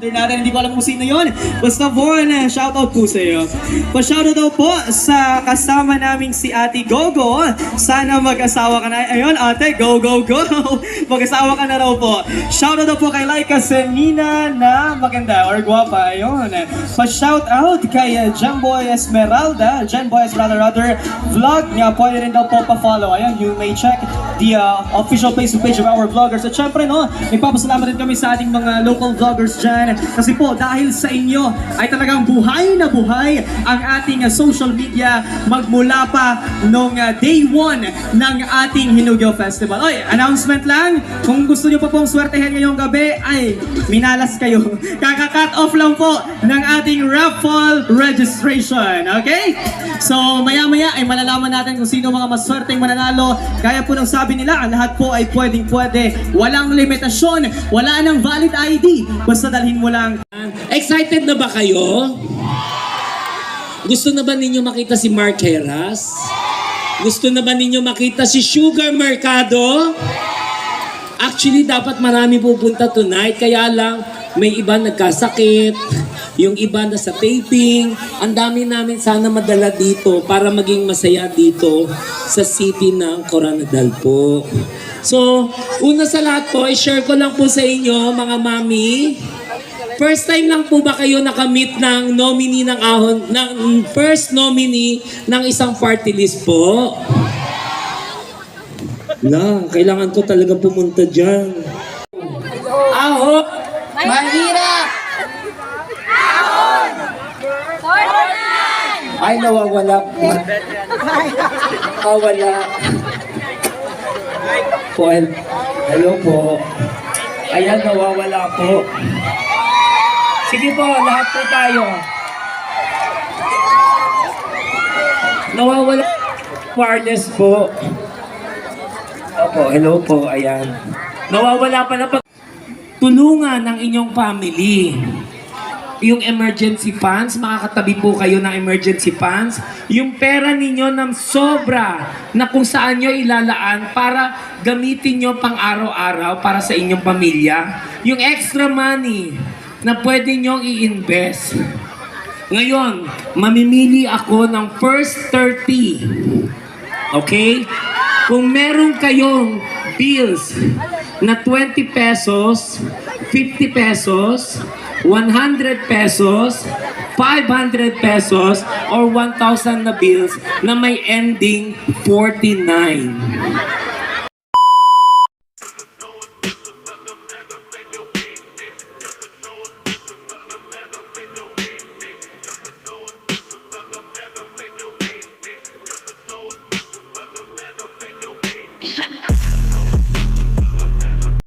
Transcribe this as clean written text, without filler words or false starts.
natin, hindi ko alam kung sino yun. Basta Von, shoutout po sa iyo. Pa-shoutout daw po sa kasama naming si Ate Gogo. Sana mag-asawa ka na. Ayun, ate, go, go, go. Mag-asawa ka na raw po. Shoutout daw po kay Laika Senina na maganda or guwapa. Ayun. Pa-shoutout kay Jamboy Esmeralda. Jamboy Esmeralda vlog niya. Pwede rin daw po pa-follow. Ayun, you may check the official Facebook page of our vloggers. At syempre, no, nagpapasalamat rin kami sa ating mga local vloggers dyan. Kasi po, dahil sa inyo ay talagang buhay na buhay ang ating social media magmula pa nung day 1 ng ating Hinugyo Festival. Oy, announcement lang, kung gusto nyo pa pong swertehin ngayong gabi, ay minalas kayo. Kaka-cut off lang po ng ating raffle registration. Okay? So, maya-maya ay malalaman natin kung sino mga maswerteng mananalo. Gaya po ng sabi nila, ang lahat po ay pwedeng-pwede. Walang limitasyon, wala nang valid ID. Basta dalhin mo lang. Excited na ba kayo? Gusto na ba ninyo makita si Mark Heras? Gusto na ba ninyo makita si Sugar Mercado? Actually, dapat marami pupunta tonight. Kaya lang, may iba nagkasakit. Yung iba na sa taping. Ang dami namin sana madala dito para maging masaya dito sa city ng Coronadal po. So, una sa lahat po, i-share ko lang po sa inyo, mga mami. First time lang po ba kayo nakamit ng nominee ng ahon, ng first nominee ng isang party list po? Lang, kailangan ko talaga pumunta dyan. Ahon! Mahirap! Ay, nawawala po. Nawawala. Po, hello po. Ayan, nawawala po. Sige po, lahat po tayo. Nawawala. Wireless po. Opo, hello po, ayan. Nawawala pala pag tulungan ng inyong family. Yung emergency funds, makakatabi po kayo ng emergency funds. Yung pera ninyo ng sobra na kung saan nyo ilalaan para gamitin nyo pang araw-araw para sa inyong pamilya. Yung extra money na pwede nyo i-invest. Ngayon, mamimili ako ng first 30. Okay? Kung meron kayong bills na 20 pesos, 50 pesos, 100 pesos, 500 pesos, or 1,000 na bills na may ending 49.